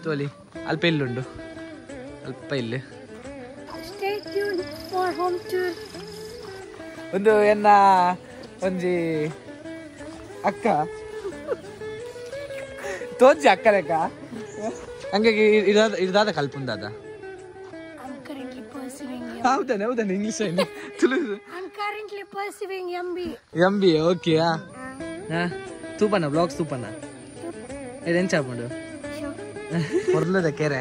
ತೋಲಿ ಅಲ್ಪ ಇಲ್ಲುಂಡು ಅಲ್ಪ ಇಲ್ಲಿ ಒಂದು ಎನ್ನ ಒಂಜಿ ಅಕ್ಕ ತೋಜಿ ಅಕ್ಕ ಲೆಕ್ಕ ಹಂಗಾಗಿ ಇದಾದ ಕಲ್ಪುಂದಾದ ಹೌದಾನೆ ಹೌದಾನೆ ಇಂಗ್ಲಿಷ್ ತುಳು MBA ಓಕೆ ತೂಪನ ಬ್ಲಾಗ್ಸ್ ತೂಪನ ಇದೆಂಚ ಹಾಕೊಂಡು ಹೊರಲದ ಕೆರೆ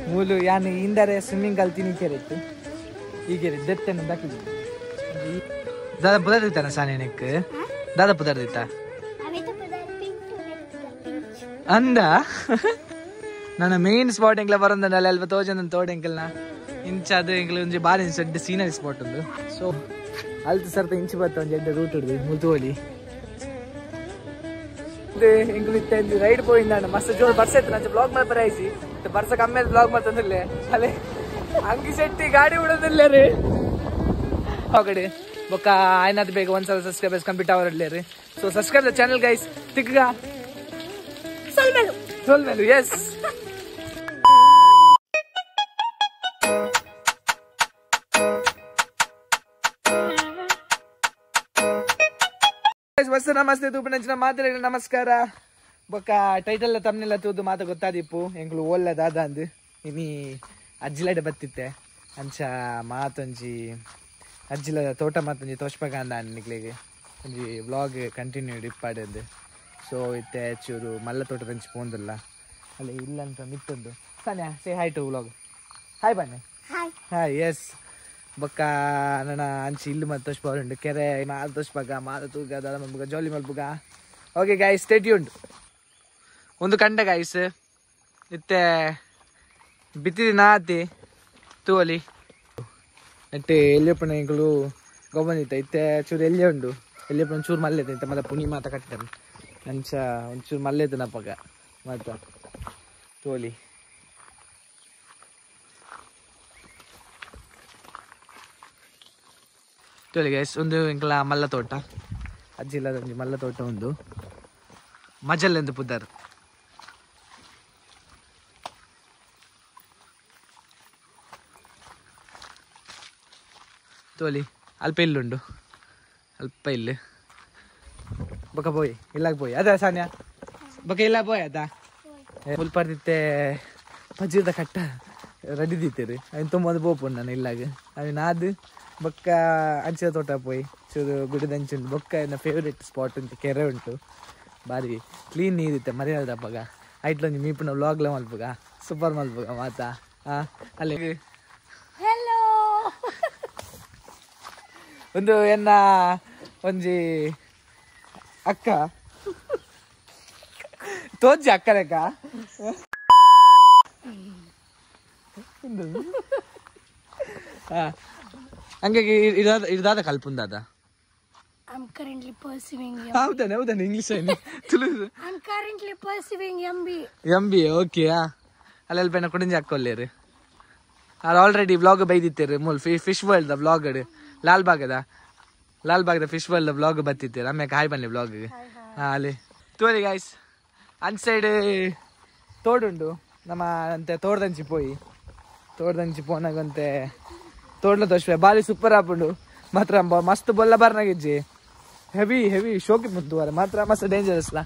ಮೂಲು ಯಾನು ಇಂದರೆ ಸ್ವಿಮ್ಮಿಂಗ್ ಕಲ್ತೀನಿ ಕೆರೆ ಇತ್ತು ಈ ಕೆರೆ ದೆತ್ತನ್ನು ಬಾಕಿದ್ದು ದಾದ ಪುದರ್ದಿತ್ತಾನ ಸಾನೇನಕ್ಕೆ ದಾದ ಪುದರ್ದಿತ್ತ ಅಂದ ನನ್ನ ಮೇನ್ ಸ್ಪಾಟ್ ಎಂಕ್ಲ ಬರೋದಲ್ಲ ಅಲ್ಪ ತೋಜನ ತೋಡ್ ಎಂಕಲ್ನ ಇಂಚ ಅದು ಎಂಕ್ಲ ಒಂಜಿ ಬಾರಿ ಸೆಡ್ ಸೀನರಿ ಸ್ಪಾಟ್ ಒಂದು ಸೊ ಅಲ್ತು ಸರ್ತ ಇಂಚು ಬತ್ತ ಒಂದು ಎಡ್ಡೆ ರೂಟ್ ಹಿಡ್ದು ಮುಲ್ತೋಲಿ ಎಂಕ್ಲು ಇತ್ತ ರೈಡ್ ಪೋಯಿಂದಾಂಡ ಮಸ್ತ್ ಜೋರ್ ಬರ್ಸ ಇತ್ತು ನಂಚ ಬ್ಲಾಗ್ ಮಾಡಿ ಬರಾಯಿಸಿ ಬರ್ಸ ಕಮ್ಮಿ ಬ್ಲಾಗ್ ಮಾಡ್ತಂದಿಲ್ಲೇ ಅಲ್ಲೇ ಅಂಗಿ ಶೆಟ್ಟಿ ಗಾಡಿ ಉಡೋದಿಲ್ಲ ರೀ ಹೊಗಡೆ ಬೊಕ್ಕ ಆಯ್ನದು ಬೇಗ ಒಂದ್ಸಲ ಸಬ್ಸ್ಕ್ರೈಬರ್ಸ್ ಕಂಪ್ಲೀಟ್ ಅವರಲ್ಲೇ ರೀ so subscribe the channel guys ತಿಕ್ಕ ಸೋಲ್ಮೇಲು ಎಸ್ ನಮಸ್ತೆ ತೂಪಿನ ಮಾತ್ರ ನಮಸ್ಕಾರ ಬೊಕ್ಕ ಟೈಟಲ್ ತಮ್ಮನೆಲ್ಲ ತೂದು ಮಾತ ಗೊತ್ತಾದಿಪ್ಪು ಎಂಕ್ಲು ಓಲ್ಲ ದಾದ ಅಂದು ಇನಿ ಅಜ್ಜಿಲಡೆ ಬತ್ತಿತ್ತೆ ಅಂಚ ಮಾತೊಂಜಿ ಅಜ್ಜಿಲ ತೋಟ ಮಾತೊಂಜಿ ತೋಷ್ಪಗ ಅಂದ ನಿಕ್ಲಿಗೆ ಒಂಜಿ ವ್ಲಾಗ್ ಕಂಟಿನ್ಯೂ ಇಪ್ಪಾಡದು ಸೊ ಇತ್ತೆ ಚೂರು ಮಲ್ಲ ತೋಟದಂಚಿ ಪೋಂದಿಲ್ಲ ಅಲ್ಲಿ ಇಲ್ಲಂತ ಮಿತ್ತೊಂದು Sanya say hi to vlog hi ಬನ್ನಿ ಹಾಯ್ ಎಸ್ ಬೊಕ್ಕ ನನ್ನ ಅಂಚಿ ಇಲ್ಲು ಮತ್ತು ತೋಷ್ಪ ಉಂಡು ಕೆರೆ ಮಾದ ತೋಷ್ಪಗ ಮಾದ ತೂಗ ದಾದ ಮಲ್ಬುಗ ಜೋಲಿ ಮಲ್ಬುಗ ಓಕೆ ಗೈಸ್ ಸ್ಟೇ ಟ್ಯೂನ್ಡ್ ಒಂದು ಕಂಡ ಗೈಸ್ ಇತ್ತೆ ಬಿತ್ತಿದಿ ನಾತಿ ತೂವಲಿ ನೆಟ್ಟೆ ಎಲ್ಲಿಯಪ್ಪನ ಎಂಕಲು ಗೊಬ್ಬನಿತ್ತ ಇತ್ತೆ ಚೂರು ಎಲ್ಲಿ ಉಂಡು ಎಲ್ಲಿಯಪ್ಪನ ಚೂರು ಮಲ್ಲೆದ ಇಂತ ಮತ್ತೆ ಪುನಿ ಮಾತ ಕಟ್ಟಾರೆ ಅಂಚ ಒಂಚೂರು ಮಲ್ಲೆದ ನಪ್ಪಗ ಮಾತ ತೋಲಿ ತೋಲಿ ಗೈಸ್ ಒಂದು ಎಂಕಲ ಮಲ್ಲ ತೋಟ ಅಜ್ಜಿಲ್ಲದ ಒಂಜಿ ಮಲ್ಲ ತೋಟ ಒಂದು ಮಜಲ್ಲೆಂದು ಪುದರ್ ತೋಲಿ ಅಲ್ಪ ಇಲ್ಲುಂಡು ಅಲ್ಪ ಇಲ್ಲಿ ಬೊಕ್ಕ ಪೋಯಿ ಇಲ್ಲಾಗ ಪೋಯಿ ಅದ ಸಾನ್ಯಾ ಬೊಕ್ಕ ಇಲ್ಲ ಪೋಯ್ ಅದ ಮುಲ್ಪರ್ದಿತ್ತೆ ಪಜ್ಜಿದ ಕಟ್ಟ ರಡಿದಿತ್ತೇರಿ ಅವನು ತುಂಬ ಬೋಪುಂಡು ನಾನು ಇಲ್ಲಾಗ ಅವನಾದು ಬೊಕ್ಕ ಅಂಚಿನ ತೋಟ ಪೋಯಿ ಚೂರು ಗುಡಿದಂಚುಂಡು ಬೊಕ್ಕ ನನ್ನ ಫೇವ್ರೇಟ್ ಸ್ಪಾಟ್ ಉಂಟು ಕೆರೆ ಉಂಟು ಬಾರಿ ಕ್ಲೀನ್ ನೀರಿತ್ತೆ ಮರ್ಯಾದಪ್ಪಗ ಐಟ್ಲೊಂದು ಮೀಪುನ ವ್ಲಾಗ್ಲ ಮಲ್ಪುಗ ಸೂಪರ್ ಮಲ್ಪುಗ ಮಾತಾ ಅಲ್ಲಿ ಒಂದು ಎನ್ನ ಒಂಜಿ ಅಕ್ಕ ತೋಜಿ ಅಕ್ಕ ಲೆಕ್ಕ ಹಂಗಾಗಿ ಇದಾದ ಕಲ್ಪುಂದಾದ I'm currently pursuing ಹೌದಾನೆ ಹೌದಾನೆ English Tulu I'm currently pursuing MBA okay ಅಲ್ಲೆಲ್ಲ ಪೇನ ಕುಡಿಂಜಿ ಹಾಕೊಳ್ಳೇರಿ ಅದು ಆಲ್ರೆಡಿ ವ್ಲಾಗ್ ಬೈದಿತ್ತೇರಿ ಮೂಲ್ ಫಿಶ್ ವರ್ಲ್ಡ್ ದ ವ್ಲಾಗ್ ಲಾಲ್ ಬಾಗ್ದ ಫಿಶ್ ವರ್ಲ್ಡ್ ವ್ಲಾಗ್ ಬತ್ತಿತ್ತೇರಿ ಆಮ್ಯಾಕೆ ಹಾಯ್ ಬನ್ನಿ ವ್ಲಾಗ್ಗೆ ಅಲ್ಲಿ ತೋರಿ ಗೈಸ್ ಅನ್ ಸೈಡ್ ತೋಡುಂಡು ನಮ್ಮ ಅಂತೆ ತೋಡ್ದಂಚಿ ಪೋನಾಗಂತೆ ತೋಡ್ಲ ತೋಷ್ಪೆ ಬಾರಿ ಸೂಪರ್ ಆಪುಂಡು ಮಾತ್ರ ಮಸ್ತ್ ಬೊಲ್ಲ ಬರ್ನಾಗಿಜ್ಜಿ ಹೆವಿ ಶೋಕಿ ಮುಂದುವರ ಮಾತ್ರ ಮಸ್ತ್ ಡೇಂಜರಸ್ಲ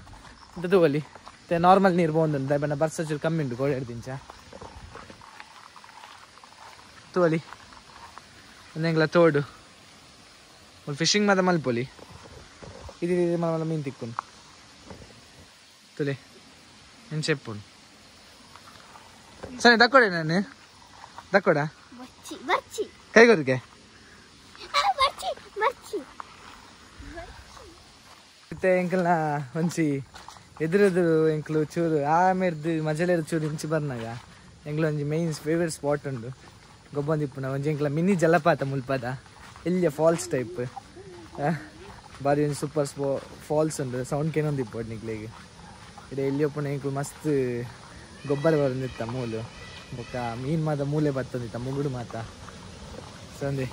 ಅಂತ ತಗೋಲಿ ನಾರ್ಮಲ್ ನೀರು ಬೋಂದು ಬಣ್ಣ ಬರ್ಸ ಚೂರು ಕಮ್ಮಿ ಉಂಟು ಕೋಡೆಡ್ದಿಂಚ ತಗೋಲಿ ಒಂದೆಂಗ್ಲ ತೋಡು ಒಂದು ಫಿಶಿಂಗ್ ಮಾತ್ರ ಮಲ್ಪೊಲಿ ಇದು ಮಲ ಮೀನು ತಿಕ್ಕೊಂಡು ತುಲಿ ಏನು ಚೆಪ್ಪುಂಡು ಸರಿ ದಕ್ಕೊಡೆ ನಾನು ದಕ್ಕೊಡ ಕೈಗೊದಕ್ಕೆ ಮತ್ತೆ ಎಂಕಲ್ನ ಒಂಚಿ ಎದುರೆದುರು ಎಂಕ್ಲು ಚೂರು ಆಮೇಲೆ ಮಜಲೆರು ಚೂರು ಇಂಚಿ ಬರ್ನಾಗ ಎಂಕ್ಲು ಒಂಜಿ ಮೇನ್ ಫೇವ್ರೇಟ್ ಸ್ಪಾಟ್ ಉಂಡು ಗೊಬ್ಬಂದಿಪ್ಪುನ ಒಂಜಿ ಎಂಕ್ಲ ಮಿನಿ ಜಲಪಾತ ಮುಲ್ಪದ ಇಲ್ಲಿಯ ಫಾಲ್ಸ್ ಟೈಪ್ ಬಾರಿ ಒಂದು ಸೂಪರ್ ಫಾಲ್ಸ್ ಉಂಡು ಸೌಂಡ್ ಕೇನೊಂದಿಪ್ಪು ನಿಕ್ಲಿಗೆ ಇಡೆ ಎಲ್ಲಿಯಪ್ಪನ ಎಂಕ್ಲು ಮಸ್ತ್ ಗೊಬ್ಬರ ಬರಂದಿತ್ತ ಮೂಲು ಬೊಕ್ಕ ಮೀನು ಮಾತ ಮೂಲೆ ಬರ್ತಂದಿತ್ತ ಮುಗುಡು ಮಾತ ಸಂದೆ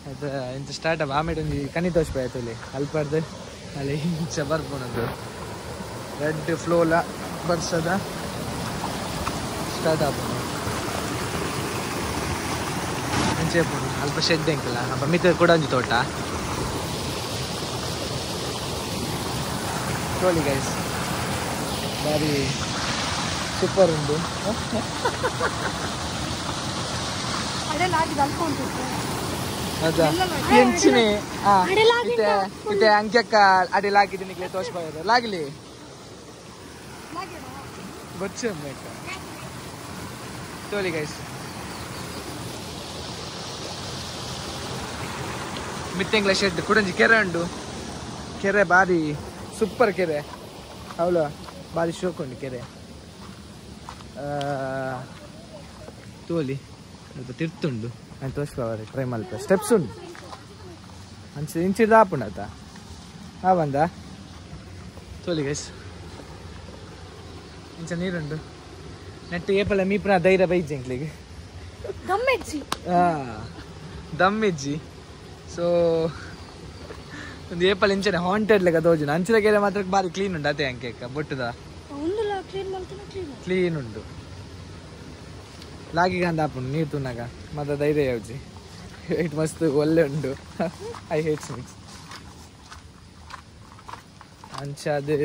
ಆಯ್ತು ಇಂತ ಸ್ಟಾರ್ಟ್ ಅಪ್ ಆಮೇಲೆ ಒಂದು ಕನಿ ತೋರಿಸ್ಬೇ ಆಯ್ತು ಇಲ್ಲಿ ಅಲ್ಪಡ್ದು ಅಲ್ಲಿ ಇಂಚ ಬರ್ಕೊಳೋದು ರೆಡ್ ಫ್ಲೋಲ ಬರ್ಸದ ಸ್ಟಾರ್ಟ್ ಆಗ್ಬೋದು ಮುಂಚೆ ಅಲ್ಪ ಶೆಡ್ ಎಂಕಲ್ಲ ಅಪ್ಪ ಮಿತ್ರ ಕೂಡ ಒಂದು ತೋಟ ತೋಳಿ ಗೈಸ್ ಬಾರಿ ಸೂಪರ್ ಉಂಟು ಹೌದಾ ಎಂಚಿನೇ ಇತ್ತೆ ಅಂಕ್ಯಕ್ಕ ಅಡಿಲ್ ಹಾಕಿದ್ದೀನಿ ತೋರಿಸ್ಬೋದು ಲಾಗ್ಲಿ ಬಚ್ಚ ತೋಳಿ ಗೈಸ್ ಮಿತ್ತೆಂಗ್ಲ ಶೆಡ್ ಕುಡಂಜಿ ಕೆರೆ ಉಂಡು ಕೆರೆ ಬಾರಿ ಸೂಪರ್ ಕೆರೆ ಅವಳು ಬಾರಿ ಶೋಕ್ ಉಂಡು ಕೆರೆ ತೋಲಿ ಸ್ವಲ್ಪ ತಿರ್ತುಂಡು ನಾನು ತೋರಿಸ್ಬಾರ ಟ್ರೈ ಮಲ್ಪ ಸ್ಟೆಪ್ಸ್ ಉಂಡು ಇಂಚಿದ ಆಪುಂಡ ಬಂದ ತೋಲಿ ಗೈಸ್ ಇಂಚ ನೀರುಂಡು ನೆಟ್ಟು ಏಪಲ ಮೀಪುನ ಧೈರ್ಯ ಬೈಜೆಂಕ್ಲಿಗೆ ದಮ್ಮಿಜ್ಜಿ ಸೊ ಒಂದು ಏಪಲ್ ಇಂಚನೆ ಹಾಂಟೆಡ್ ಲೆಕ್ಕ ತೋಜುನ ಅಂಚಿದ ಕೆರೆ ಮಾತ್ರ ಬಾರಿ ಕ್ಲೀನ್ ಉಂಡು ಅದೇ ಅಂಕೆ ಬೊಟ್ಟುದ ಕ್ಲೀನ್ ಉಂಡು ಲಾಗಿಗ ಅಂದ ಆಪುಂಡು ನೀರು ತುನ್ನಾಗ ಮತ್ತೆ ಧೈರ್ಯ ಯಾವ್ಜಿ ಇಟ್ ಮಸ್ತ್ ಒಳ್ಳೆ ಉಂಡು ಐ ಹೇಟ್ಸ್ ಮಿಕ್ಸ್ ಅಂಚ ಅದು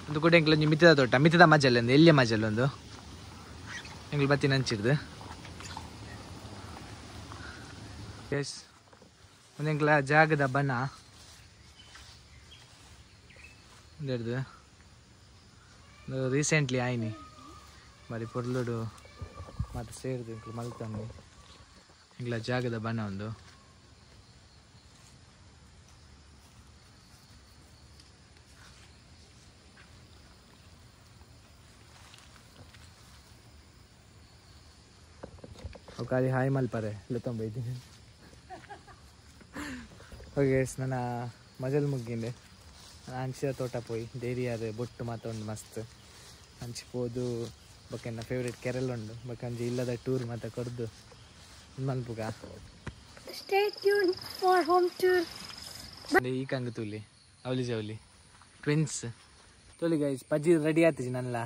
ಒಂದು ಕೂಡ ಎಂಕ್ಲ ಒಂಜಿ ಮಿತ್ತದ ತೋಟ ಮಿತ್ತದ ಮಜಲ್ ಒಂದು ಎಲ್ಲಿಯ ಮಜಲ್ ಒಂದು ಎಂಗ್ಳು ಬತ್ತಿ ನಂಚಿಡ್ದು ಎಸ್ ಒಂದು ಎಂಕ್ಲ ಜಾಗದ ಬಣ್ಣ ಒಂದೆಡ್ದು ರೀಸೆಂಟ್ಲಿ ಆಯ್ನಿ ಬಾರಿ ಪೊರ್ಲುಡು ಮತ್ತು ಸೇರಿದು ಎಂಕ್ಲು ಮಲ್ತಾನೆ ಎಂಕ್ಲ ಜಾಗದ ಬಣ್ಣ ಒಂದು ಖಾಲಿ ಹಾಯ್ ಮಲ್ಪರೆ ಲೊತ್ತೊಂಬೈತೀನಿ ಓಕೆ ನನ್ನ ಮಜಲ್ ಮುಗ್ಗಿಂಡೆ ನಾನು ಅಂಚಿದ ತೋಟ ಪೋಯಿ ಡೇರಿಯಾದ ಬೊಟ್ಟು ಮಾತೊಂದು ಮಸ್ತ್ ಹಂಚಿಪೋದು ಬೊಕ್ಕ ಫೇವ್ರೇಟ್ ಕೆರೆಲ್ಲ ಉಂಡು ಬೊಕ್ಕಂಜಿ ಇಲ್ಲದ ಟೂರ್ ಮತ್ತೆ ಕೊಡ್ದು ಮಲ್ಪುಗ ಈ ಕಂಗ ತೂಲಿ ಅವಲಿ ಜವಲಿ ಟ್ವಿನ್ಸ್ ತೋಲಿ ಗೈಸ್ ಪಜ್ಜಿ ರೆಡಿ ಆತಿಜಿ ನನ್ಲ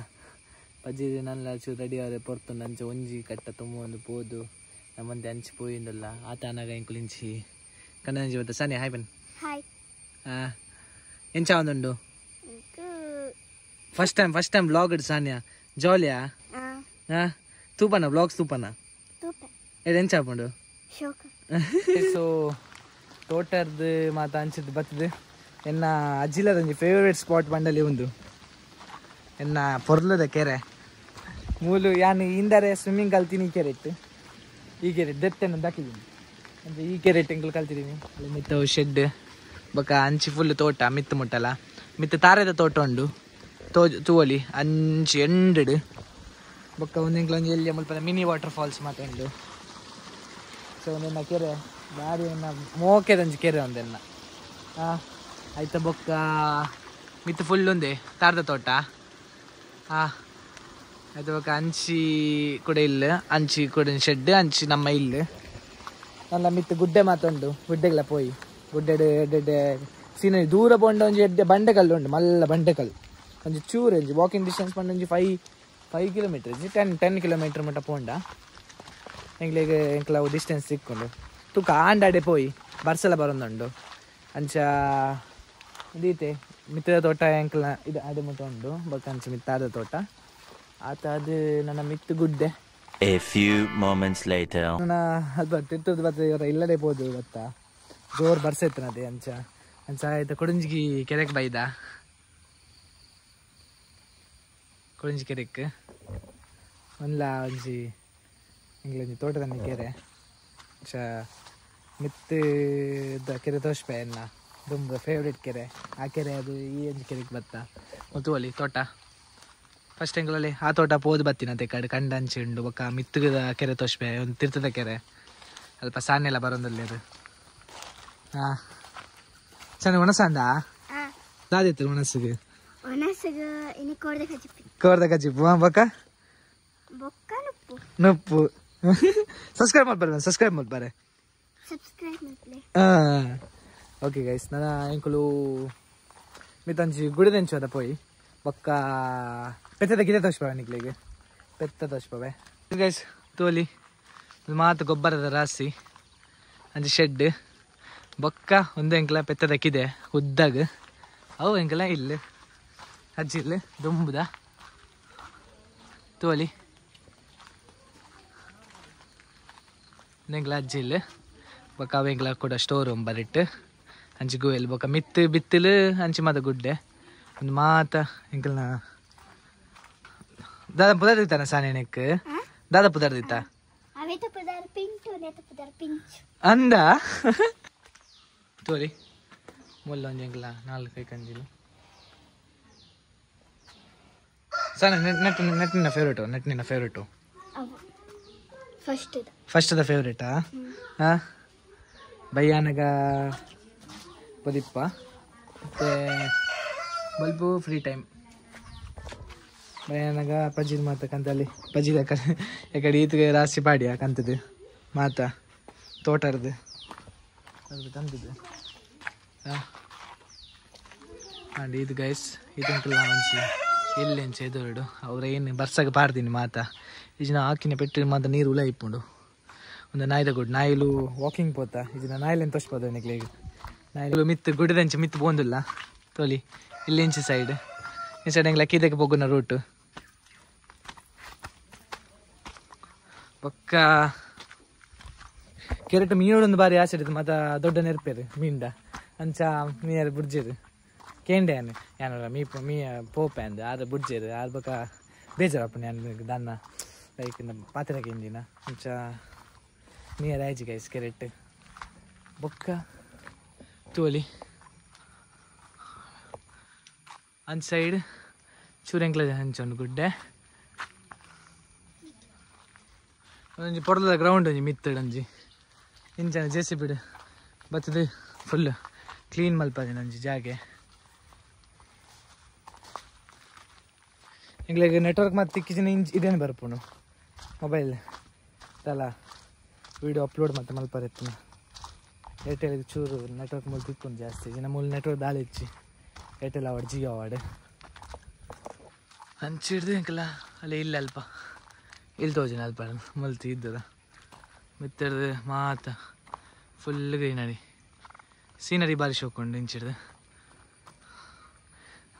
ಪಜ್ಜಿ ನನ್ಲ ಚೂರು ರೆಡಿ ಆದ್ರೆ ಪೊರ್ತುಂಡು ಅಂಚೆ ಒಂಜಿ ಕಟ್ಟ ತುಂಬ ಒಂದು ಪೋದು ನಮ್ಮಂತೆ ಹಂಚಿ ಪೋಯಿಂದಲ್ಲ ಆತ ಅನಾಗ ಇಂಕುಲಿಂಚಿ ಕನ್ನಂಜಿ ಬತ್ತ ಸಾನಿ ಹಾಯ್ ಬನ್ ಎಂಚ ಒಂದುಂಡು ಫಸ್ಟ್ ಟೈಮ್ ಬ್ಲಾಗ್ ಇಡು ಸಾನಿಯಾ ಜಾಲಿಯಾ ತೂಪನ ಬ್ಲಾಗ್ಸ್ ತೂಪನ ಎಂಚ ಹಾಕೊಂಡು ಸೊ ತೋಟರ್ದು ಮಾತ ಅಂಚಿದ್ದು ಬರ್ತದೆ ಎನ್ನ ಅಜ್ಜಿಲದ ಒಂಜಿ ಫೇವ್ರೇಟ್ ಸ್ಪಾಟ್ ಬಂಡಲ್ಲಿ ಒಂದು ಎನ್ನ ಪೊರ್ಲದ ಕೆರೆ ಮೂಲು ಯಾನು ಇಂದರೆ ಸ್ವಿಮ್ಮಿಂಗ್ ಕಲ್ತೀನಿ ಈ ಕೆರೆ ಇಟ್ಟು ಈ ಕೆರೆ ದೆತ್ತನ್ನು ದಾಕಿದ್ದೀನಿ ಅಂದರೆ ಈ ಕೆರೆ ಎಂಕ್ಲು ಕಲ್ತಿದ್ದೀನಿ ಅಲ್ಲಿ ಮಿತ್ತ ಶೆಡ್ ಬೊಕ್ಕ ಅಂಚಿ ಫುಲ್ ತೋಟ ಮಿತ್ತು ಮುಟ್ಟಲ್ಲ ಮಿತ್ತು ತಾರೆದ ತೋಟ ಉಂಡು ತೂವಲಿ ಅಂಚಿ ಎಂಡಡು ಬೊಕ್ಕ ಒಂದೆಂಕ್ಲು ಒಂಜಿ ಎಲ್ಲಿ ಮುಲ್ಪ ಮಿನಿ ವಾಟರ್ ಫಾಲ್ಸ್ ಮಾತ್ರ ಉಂಡು ಸೊ ಒಂದೆನ್ನ ಕೆರೆ ಬಾರಿ ಎನ್ನ ಮೋಕೆದಂಜಿ ಕೆರೆ ಒಂದೆನ್ನ ಆಯ್ತಾ ಬೊಕ್ಕ ಮಿತ್ತು ಫುಲ್ ಒಂದೇ ತಾರದ ತೋಟ ಆಯ್ತು ಬೊಕ್ಕ ಅಂಚಿ ಕೂಡ ಇಲ್ಲ ಅಂಚಿ ಕೂಡ ಶೆಡ್ ಅಂಚಿ ನಮ್ಮ ಇಲ್ಲ ನಲ್ಲ ಮಿತ್ತು ಗುಡ್ಡೆ ಮಾತುಂಡು ಗುಡ್ಡೆಗಳ ಪೋಯಿ ಗುಡ್ಡೆ ಎಡ್ಡೆ ಸೀನರಿ ದೂರ ಪೋಂಡ ಒಂಜಿ ಎಡ್ಡೆ ಬಂಡೆಕಲ್ಲು ಉಂಡು ಮಲ್ಲ ಬಂಡೆಕಲ್ಲು ಒಂಜಿ ಚೂರು ಒಂಜಿ ವಾಕಿಂಗ್ ಡಿಸ್ಟೆನ್ಸ್ ಪಂಡ ಒಂಜಿ 5 ಕಿಲೋಮೀಟರ್ 10 ಕಿಲೋಮೀಟರ್ ಮಟ್ಟ ಪೋಂಡ ಎಂಕ್ಲೆಗೆ ಎಂಕ್ಲ ಡಿಸ್ಟೆನ್ಸ್ ಸಿಕ್ಕೊಂಡು ತುಕ ಆಂಡಾಡೆ ಪೋಯಿ ಬರ್ಸಲ ಬರೋದುಂಡು ಅಂಚ ಇದೀತೆ ಮಿತ್ತದ ತೋಟ ಎಂಕ್ಲ ಇದು ಅಡೆ ಮುಟ್ಟ ಉಂಡು ಬೊಕ್ಕ ಅಂಚ ಮಿತ್ತಾದ ತೋಟ ಆತ ಅದು ನನ್ನ ಮಿತ್ತು ಗುಡ್ಡೆ. A few moments later. ನನ್ನ ಅಲ್ಪ ತಿರ್ತದ ಬರ್ತದೆ ಇವರ ಇಲ್ಲದೆ ಪೋದು ಬತ್ತ ಜೋರು ಬರ್ಸೈತನದೆ ಅಂಚ ಆಯ್ತು ಕೊಡಂಜಿಗಿ ಕೆರೆಗೆ ಬೈದ ಕೊಡಂಜಿ ಕೆರೆಗೆ ಒಂದ್ಲ ಒಂಜಿ ಇಂಗ್ಲಂಜಿ ತೋಟದ ಕೆರೆ ಅಂಚ ಮಿತ್ತು ಕೆರೆ ತೋರಿಸ್ಪೆ ಎನ್ನ ತುಂಬ ಫೇವ್ರೇಟ್ ಕೆರೆ ಆ ಕೆರೆ ಅದು ಈ ಒಂಜಿ ಕೆರೆಗೆ ಬತ್ತ ಮುತ್ತುವಲಿ ತೋಟ ಫಸ್ಟ್ ಎಂಗ್ಲಲ್ಲಿ ಆ ತೋಟ ಪೋದು ಬತ್ತಿನಂತೆ ಕಡೆ ಕಂಡಂಚಿ ಉಂಡು ಬೊಕ್ಕ ಮಿತ್ತುಗದ ಕೆರೆ ತೋರಿಸ್ಪೆ ಒಂದು ತೀರ್ಥದ ಕೆರೆ ಅಲ್ಪ ಸಾನೆ ಎಲ್ಲ ಬರೋದಲ್ಲಿ ಅದು ಚೆನ್ನಾಗಿ ಒಣಸಂದ ದಾದಿತ್ತು ಒಣಸಿಗೆ ಕೋರ್ದ ಕಜಿಪ್ಪು ಬೊಕ್ಕ ನುಪ್ಪು ಸಬ್ಸ್ಕ್ರೈಬ್ ಮಾಡ್ಬಾರೆ ಓಕೆ ಗೈಸ್ ನನ್ನ ಎಂಕುಲು ಮಿತ್ತಂಚಿ ಗುಡಿದೆಂಚು ಅದ ಪೋಯಿ ಬೊಕ್ಕ ಪೆತ್ತದ ಗಿಡ ತೋರಿಸ್ಬಾರ ನಿಕ್ಲಿಗೆ ಪೆತ್ತ ತೋಚ್ಪವೆ ಗೈಸ್ ತೋಲಿ ಮಾತು ಗೊಬ್ಬರದ ರಾಸಿ ಅಂಚೆ ಶೆಡ್ ಬೊಕ್ಕ ಒಂದು ಎಂಕಲ ಪೆತ್ತ ದಕ್ಕಿದೆ ಉದ್ದಾಗ ಅವು ಎಂಕಲ ಇಲ್ಲ ಅಜ್ಜಿಲ್ಲ ದುಂಬುದ ತೋಲಿ ಎಂಕಲ ಅಜ್ಜಿಲ್ಲ ಬೊಕ್ಕ ಅವು ಎಂಕಲ ಕೂಡ ಸ್ಟೋರ್ ರೂಮ್ ಬರಿಟ್ಟು ಅಂಚೆ ಗೋಯಲ್ ಬೊಕ್ಕ ಮಿತ್ತು ಬಿತ್ತಲು ಅಂಚೆ ಮಾತ ಗುಡ್ಡೆ ಒಂದು ಮಾತ ಎಂಕಲ್ನ ದಾದ ಪುದರ್ ದಿತ್ತಾನ ಸಾನೇನಕ್ ದಾದ ಪುದರ್ ದಿತ್ತ ಅಂದ ತೋರಿ ಮುಲ್ಲ ಒಂಜಿ ಎಂಕಲ 4 ಕಂಜಿಲು ಸಾನ ನೆಟ್ಟಿನ ಫೇವ್ರೇಟು ಫಸ್ಟ್ ದ ಫೇವ್ರೇಟಾ ಬಯ್ಯಾನಗ ಪದಿಪ್ಪ ಮತ್ತೆ ಬಲ್ಪು ಫ್ರೀ ಟೈಮ್ ಬಯ್ಯಾನಗ ಪಜ್ಜಿದ ಮಾತ ಕಂತಲ್ಲಿ ಪಜ್ಜಿದ ಯಾಕಡೆ ಈತಿಗೆ ರಾಶಿ ಪಾಡಿಯ ಕಂತದ್ದು ಮಾತ ತೋಟರ್ದು ಅದು ಕಂತದ್ದು ಅಂಡ್ ಇದು ಗೈಸ್ ಇದಂಕಲ್ಲ ಮಂಚಿ ಎಲ್ಲೆಂಚ ಎದುರುಡು ಅವ್ರ ಏನು ಬರ್ಸಾಗ ಪಾಡ್ತೀನಿ ಮಾತ ಈಜಿನ ಹಾಕಿನ ಪೆಟ್ಟು ಮಾತ ನೀರು ಉಲ ಇಪ್ಪುಂಡು ಒಂದು ನಾಯ್ದ ಗುಡ್ ನಾಯಿಲು ವಾಕಿಂಗ್ ಪೋತ ಈಜಿನ ನಾಯಿಲೆಂತ ತೋಚ್ಬೋದು ನಿಕ್ಲಿಗೆ ನಾಯಿಲು ಮಿತ್ತು ಗುಡ್ಡದಂಚೆ ಮಿತ್ತು ಬೋಂದಿಲ್ಲ ತೋಲಿ ಇಲ್ಲಿ ಇಂಚೆ ಸೈಡ್ ಈ ಸೈಡ್ ಹೆಂಗೆ ಲಕ್ಕಿದಕ್ಕೆ ಹೋಗೋಣ ರೂಟು ಪಕ್ಕ ಕೆರೆಟ್ ಮೀನೋಡೊಂದು ಬಾರಿ ಆಸೆ ಇರ್ತದೆ ಮತ್ತು ದೊಡ್ಡ ನೆರ್ಪೇರು ಮೀಂಡ ಅಂಚ ಮೀಯರು ಬುಡ್ಜೇರು ಕೇಂಡೆ ಅನ್ನು ಏನಾರ ಮೀ ಪೋಪೆ ಅಂದ ಆದ್ರೆ ಬುಡ್ಜೇರು ಆದ ಬಕ್ಕ ಬೇಜಾರಪ್ಪ ನಾನು ದನ್ನ ಲೈಕ್ ಪಾತ್ರೆ ಹಿಂದಿನ ಅಂಚ ನೀರು ಆಯ್ಜಿ ಗೈಸ್ ಕೆರೆಟ್ ಬೊಕ್ಕ ತೋಲಿ ಅಂಚ ಸೈಡ್ ಚೂರೆಂಕ್ಲ ಹಂಚೊಂದು ಗುಡ್ಡೆ ಒಂಜಿ ಪೊಡದ ಗ್ರೌಂಡ್ ಒಂಜಿ ಮಿತ್ತಡ್ ಒಂಜಿ ಇಂಚ ಜೇಸಿ ಬಿಡು ಬತ್ತದು ಫುಲ್ ಕ್ಲೀನ್ ಮಲ್ಪದೆ ಒಂಜಿ ಜಾಗೆ ಎಂಗ್ಲಿಗೆ ನೆಟ್ವರ್ಕ್ ಮತ್ತು ತಿಕ್ಕಿಸಿನ ಇದೇನು ಬರ್ಪುಣು ಮೊಬೈಲ್ ಅಲ್ಲ ವೀಡಿಯೋ ಅಪ್ಲೋಡ್ ಮತ್ತು ಮಲ್ಪರೆತ್ತು ಏರ್ಟೆಲ್ಗೆ ಚೂರು ನೆಟ್ವರ್ಕ್ ಮೂಲ ತಿಕ್ಕೊಂಡು ಜಾಸ್ತಿ ಇನ್ನು ಮೂಲ ನೆಟ್ವರ್ಕ್ ದಾಳಿ ಹೆಚ್ಚಿ ಏರ್ಟೆಲ್ ಅವಾರ್ಡ್ ಜಿಯೋ ಅವಾರ್ಡ್ ಹಂಚಿಡ್ದು ಎಂಕಲ್ಲ ಅಲ್ಲಿ ಇಲ್ಲ ಅಲ್ಪ ಇಲ್ಲಿ ತೋಜನ ಅಲ್ಪ ಮಲ್ತಿ ಇದ್ದದ ಮಿತ್ತಡ್ದು ಮಾತ ಫುಲ್ ಗ್ರೀನರಿ ಸೀನರಿ ಬಾರಿ ಶೋಕೊಂಡು ಇಂಚಿಡ್ದು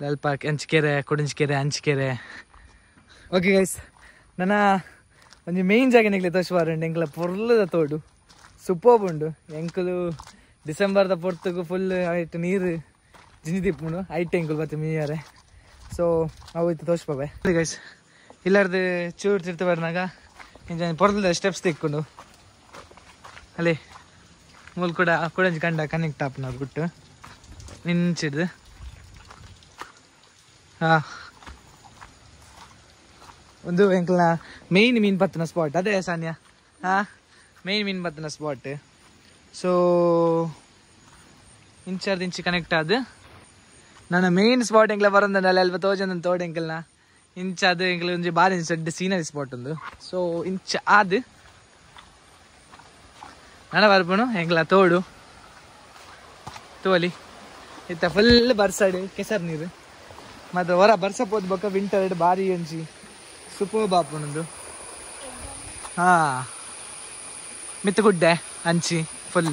ಅಲ್ಪ ಅಂಚಿಕೆರೆ ಕೊಡಂಚಿಕೆರೆ ಅಂಚಿಕೆರೆ ಓಕೆ ಗೈಸ್ ನನ್ನ ಒಂದು ಮೇಯ್ನ್ ಜಾಗ ನಿಗ್ಲಿ ತೋರಿಸುವಾರಂಡು ಎಂಕಲ ಪೊರ್ಲದ ತೋಡು ಸುಪ್ಪೋಬುಂಡು ಎಂಕಲು ಡಿಸೆಂಬರ್ದ ಪೊರ್ತಗೂ ಫುಲ್ ಐಟ್ ನೀರು ಜಿಂಜಿ ತಿಪ್ಪುಂಡು ಐಟ್ ಎಂಕಲು ಮತ್ತೆ ಮೀಯಾರೆ ಸೊ ಅವು ಇತ್ತು ತೋರಿಸ್ಬೋವೆ ಗೈಸ್ ಇಲ್ಲಾರ್ದು ಚೂರು ತಿರ್ತು ಬರ್ನಾಗ ಇಂಚ ಪೊರ್ಲದ ಸ್ಟೆಪ್ಸ್ ತಿಕ್ಕೊಂಡು ಅಲ್ಲಿ ಮೂಲ ಕೂಡ ಕೊಡಂಜಿ ಕಂಡ ಕನೆಕ್ಟ್ ಆಪ್ನವ್ರು ಬಿಟ್ಟು ನಿಂಚಿಡ್ದು ಒಂದು ಎಂಕಲ್ನ ಮೇಯ್ನ್ ಮೀನು ಪತ್ತಿನ ಸ್ಪಾಟ್ ಅದೇ ಸಾನ್ಯ ಮೇಯ್ನ್ ಮೀನು ಪತ್ತಿನ ಸ್ಪಾಟ್ ಸೊ ಇಂಚಾರ್ದು ಇಂಚಿ ಕನೆಕ್ಟ್ ಆದ ನನ್ನ ಮೇಯ್ನ್ ಸ್ಪಾಟ್ ಎಂಕ್ಲ ಬರೋದಲ್ಲ ಅಲ್ಪ ತೋಜಂದು ತೋಡ್ ಎಂಕಲ್ನ ಇಂಚ ಅದು ಎಂಕಲ್ ಒಂಜಿ ಬಾರಿ ಸಡ್ಡ ಸೀನರಿ ಸ್ಪಾಟ್ ಒಂದು ಸೊ ಇಂಚ ಆದ್ ನನ್ನ ಬರ್ಪುಣು ಎಂಕ್ಲ ತೋಡು ತೋಲಿ ಇತ್ತ ಫುಲ್ ಬರ್ಸಾಡು ಕೆಸರು ನೀರು ಮತ್ತು ಹೊರ ಬರ್ಸಪ್ಪೋದು ಬೊಕ್ಕ ವಿಂಟರ್ ಬಾರಿ ಒಂಜಿ ಸೂಪರ್ ಬಾಪುನೊಂದು ಮಿತ್ತು ಗುಡ್ಡೆ ಅಂಚಿ ಫುಲ್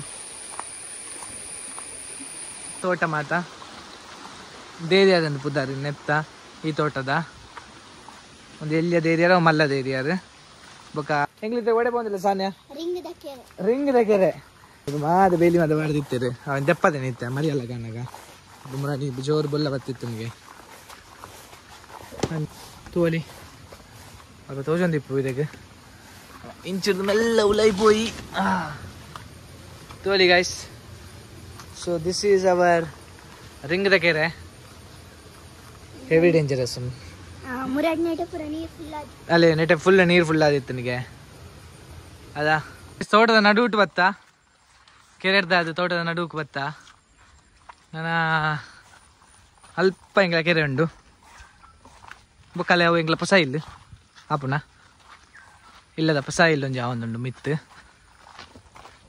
ತೋಟ ಮಾತ ದೇರಿಯಾದಂದು ಪುದಾರಿ ನೆತ್ತ ಈ ತೋಟದ ಒಂದು ಎಲ್ಲಿಯದ ಏರಿಯಾರ ಮಲ್ಲದ ಏರಿಯಾರು ಬೊಕ್ಕ ಹೆಂಗ್ಲಿದ್ದೆ ಒಡೆ ಬಂದಿಲ್ಲ ಸಾನ್ಯ ರಿಂಗ್ ದ ಕೆರೆ ಮಾದ ಬೇಲಿ ಮಾದ ಬಾಡ್ದಿತ್ತೇರು ಅವನ್ ದೆಪ್ಪದೆ ನಿತ್ತೆ ಮರಿಯಲ್ಲ ಕಣ್ಣಗ ದುಮ್ರಾಣಿ ಜೋರು ಬೊಲ್ಲ ಬತ್ತಿತ್ತು ನಿಮಗೆ ತೋಲಿ ಅಪ್ಪ ತೋಜೊಂದಿಪ್ಪು ಇದಕ್ಕೆ ಇಂಚಿಡ್ದು ಮೆಲ್ಲ ಉಲೈಪೋಯಿ ತೋಲಿ guys so this is our ring the ಕೆರೆ ಹೆವಿ ಡೇಂಜರಸ್ ಅಲ್ಲೇ ನೆಟೆ ಫುಲ್ ನೀರು ಫುಲ್ ಆದಿತ್ತು ನಿಮಗೆ ಅದಾ ತೋಟದ ನಡುವಿಟ್ಟು ಬತ್ತಾ ಕೆರೆಡ್ದ ಅದು ತೋಟದ ನಡುವಿಗೆ ಬತ್ತಾ ನನ್ನ ಅಲ್ಪ ಹಿಂಗಳ ಕೆರೆ ಉಂಡು ಬೊಕ್ಕಲೆ ಅವು ಎಂಗ್ಲ ಪಸ ಇಲ್ಲ ಆಪುನ ಇಲ್ಲದ ಪಸ ಇಲ್ಲ ಒಂಜಿ ಅವೊಂದುಂಡು ಮಿತ್ತು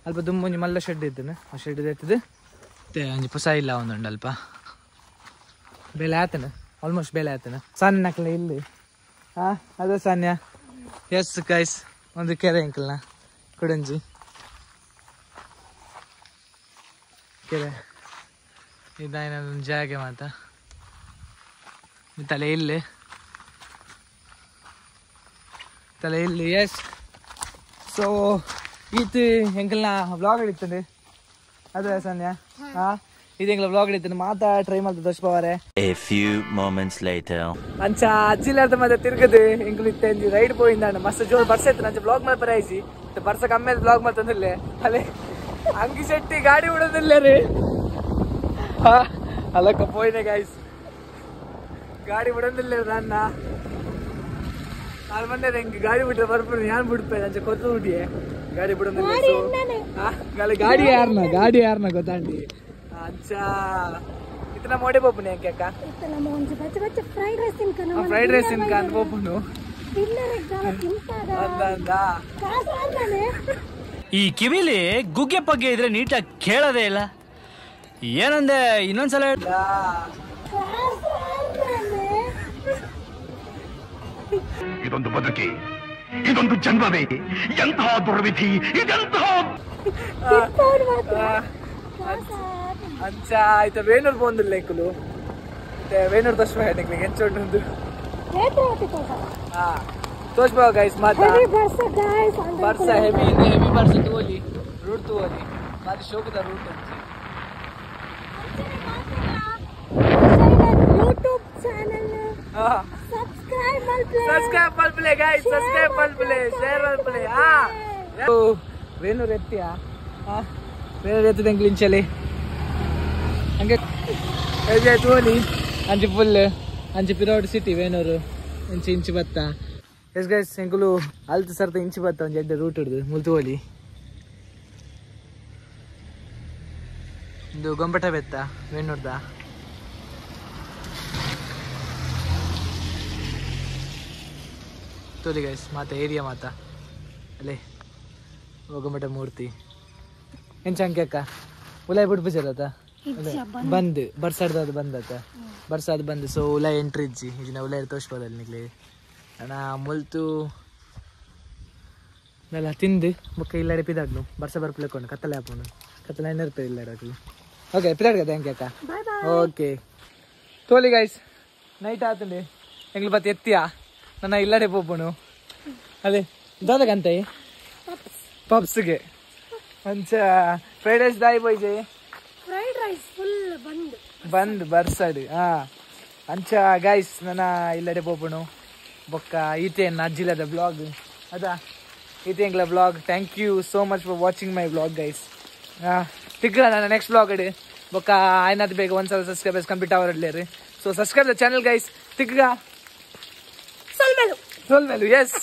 ಅಲ್ಪ ದುಂಬೊಂಜಿ ಮಲ್ಲ ಶೆಡ್ ಇದ್ದನು ಆ ಶೆಡ್ ಎತ್ತದು ಒಂಜಿ ಪಸ ಇಲ್ಲ ಅವೊಂದುಂಡು ಅಲ್ಪ ಬೇಲೆ ಆತನ ಆಲ್ಮೋಸ್ಟ್ ಬೇಲೆ ಆತನ ಸಣ್ಣ ನಕ್ಲೆ ಇಲ್ಲಿ ಅದು ಸಾನ್ಯ ಎಸ್ ಗೈಸ್ ಒಂದು ಕೆರೆ ಅಂಕಲ್ನ ಕೊಡಂಜಿ ಕೆರೆ ಇದಾಯ್ನೊಂದು ಜಾಗೆ ಮಾತ ತಲೆ ಇಲ್ಲಿ ಎಸ್ ಸೊ ಇದು ಎಂಕಲ್ನ ವ್ಲಾಗ್ ಹಿಡಿತಂడి ಅದೇ ಸನ್ಯ ಹಾ ಇದು ಎಂಕಲ ವ್ಲಾಗ್ ಹಿಡಿತಾನೆ ಮಾತಾ ಟ್ರೈ ಮಾಡ್ತಾ ತೋರಿಸ್ಪವರೆ. A few moments later. ಅಂಚ ಅಜ್ಜಿಲಾರ್ದ ಮತ್ತೆ ತಿರ್ಗದು ಎಂಕಲು ಇತ್ತಂದು ರೈಡ್ ಪೋಯಿಂದಾಂಡ ಮಸ್ತ್ ಜೋರ್ ಬರ್ಸ ಇತ್ತು ನಂಚ ಬ್ಲಾಗ್ ಮಾಡಿ ಬರಾಯಿಸಿ ಬರ್ಸ ಕಮ್ಮಿ ಬ್ಲಾಗ್ ಮಾಡ್ತಂದಿಲ್ಲೇ ಅಲ್ಲೇ ಅಂಗಿ ಶೆಟ್ಟಿ ಗಾಡಿ ಬಿಡೋದಿಲ್ಲ ರೀ ಅಲ್ಲಕ್ಕ ಪೋಯಿನೆ ಗಾಯ್ಸ್ ಗಾಡಿ ಬಿಡೋದಿಲ್ಲ ನನ್ನ ನಾನು ಬಂದೆ ಹೆಂಗೆ ಗಾಡಿ ಬಿಟ್ರೆ ಬರ್ಬೋದು ನಾನು ಬಿಡ್ಪೆ ನಂಚ ಕೊತ್ತು ಬಿಟ್ಟಿಯೇ ಗಾಡಿ ಬಿಡೋದಿಲ್ಲ ಗಾಡಿ ಯಾರನ್ನ ಗೊತ್ತಾಂಡಿ ಅಂಚ ಇತನ ಮೋಡೆ ಪೋಪುನಿ ಅಂಕೆ ಅಕ್ಕ ಫ್ರೈಡ್ ರೈಸ್ ತಿನ್ಕ ಅಂತ ಪೋಪುನು ಈ ಕಿವಿಲಿ ಗುಗ್ಗೆ ಪಗ್ಗೆ ಇದ್ರೆ ನೀಟಾಗಿ ಕೇಳೋದೇ ಇಲ್ಲ ಏನಂದೆ ಇನ್ನೊಂದ್ಸಲ ಇದೊಂದು ಬದುಕಿ ಇದೊಂದು ಜನ್ಮವೇ ಎಂತಹ ದುರ್ವಿಧಿ ಇದೆಂತಹ ಅಂಚ ಆಯ್ತಾ ವೇಣೂರ್ ಬಂದಿಲ್ಲ ಎಂಕುಲು ಮತ್ತೆ ವೇಣೂರ್ ತೋರ್ಸ್ಬ ಹೆಂಗ್ಲಿಗೆ ಎಂಚೊಂಡು ಹಾ ತೋರ್ಸ್ಬ ಗೈಸ್ ಮಾತಾ ಬರ್ಸ ಹೆವಿ ಬರ್ಸ ತೋಲಿ ರೂಟ್ ತೋಲಿ ಮಾತು ಶೋಕದ ರೂಟ್ ಯೂಟ್ಯೂಬ್ ಚಾನೆಲ್ ಸಬ್ಸ್ಕ್ರೈಬ್ ಮಲ್ಪಲೆ ಗೈಸ್ ಸಬ್ಸ್ಕ್ರೈಬ್ ಮಲ್ಪಲೆ ಶೇರ್ ಮಲ್ಪಲೆ ಹಾ ವೇಣೂರ್ ಎತ್ತಿಯಾ ಹಾ ವೇಣೂರ್ ಎತ್ತದ ಎಂಕ್ಲಿಂಚಲಿ ಹಂಗೆ ತೋಲಿ ಅಂಚಿ ಫುಲ್ ಅಂಚಿ ಪಿರೋಡ್ ಸಿಟಿ ವೇಣೂರು ಇಂಚು ಬತ್ತ ಎಸ್ ಗೈಸ್ ಎಂಕುಲು ಅಲ್ತು ಸರ್ತ ಇಂಚು ಬತ್ತ ಒಂದು ಎಡ್ಡೆ ರೂಟ್ ಹಿಡ್ದು ಮುಲ್ತುವಲಿ ಇದು ಗೊಂಬಟ ಬೆತ್ತ ವೇಣೂರ್ದ ತೋಲಿ ಗೈಸ್ ಮಾತಾ ಏರಿಯಾ ಮಾತಾ ಅಲ್ಲೇ ಗೊಂಬಟ ಮೂರ್ತಿ ಎಂಚ ಅಂಕೆ ಅಕ್ಕ ಉಲಾಯ್ ಬಿಟ್ಟು ಬಜಾರತ ಬಂದು ಬರ್ಸಾಡ್ದು ಬಂದತ್ತ ಬರ್ಸಾದ್ ಬಂದು ಸೊ ಉಲಾಯ್ ಎಂಟ್ರಿ ಇಜ್ಜಿ ಇದನ್ನ ಉಲಾಯ್ ತೋರಿಸ್ಬೋದಲ್ಲಿ ನಿಗ್ಲಿ ಅಣ್ಣ ಮುಲ್ತು ನೆಲ ತಿಂದು ಮುಕ್ಕ ಇಲ್ಲಾಡೆ ಪಿದಾಡ್ನು ಬರ್ಸ ಬರ್ಪ್ಲೇಕೊಂಡು ಕತ್ತಲೆ ಹಾಕೊಂಡು ಕತ್ತಲೆ ಏನಿರ್ತದೆ ಇಲ್ಲಾಡಕ್ಲಿ ಓಕೆ ಪಿದಾಡ್ಗ ಥ್ಯಾಂಕ್ ಅಕ್ಕ ಓಕೆ ತೋಲಿ ಗೈಸ್ ನೈಟ್ ಆತಂడి ಎಂಗ್ಳು ಬತ್ತು ಎತ್ತಿಯಾ ನನ್ನ ಇಲ್ಲಾಡೆ ಪೋಪುನು ಅದೇ ದಾದಗಂತೆ ಪಬ್ಸ್ಗೆ ಅಂಚ ಫ್ರೈಡ್ ರೈಸ್ ದಾಯಿ ಪೋಯ್ಜೆ ಫ್ರೈಡ್ ರೈಸ್ ಫುಲ್ ಬಂದ್ ಬರ್ಸಡ್ ಹಾ ಅಂಚ ಗೈಸ್ ನನ್ನ ಇಲ್ಲಡೆ ಪೋಪುನು ಬೊಕ್ಕ ಈತೆ ಅಜ್ಜಿಲದ ಬ್ಲಾಗ್ ಅದಾ ಈತೆ ಎಂಗ್ಲ blog thank you so much for watching my blog guys ತಿಗ್ಗ ನನ್ನ ನೆಕ್ಸ್ಟ್ ಬ್ಲಾಗ್ ಇಡಿ ಬೊಕ್ಕ ಆಯ್ನದು ಬೇಗ ಒಂದ್ಸಲ ಸಬ್ಸ್ಕ್ರೈಬರ್ಸ್ ಕಂಪ್ಲೀಟ್ ಅವರಲ್ಲೇರಿ so subscribe the channel guys ತಿಗ್ಗ ಸೊಲ್ಮೆಲು ಎಸ್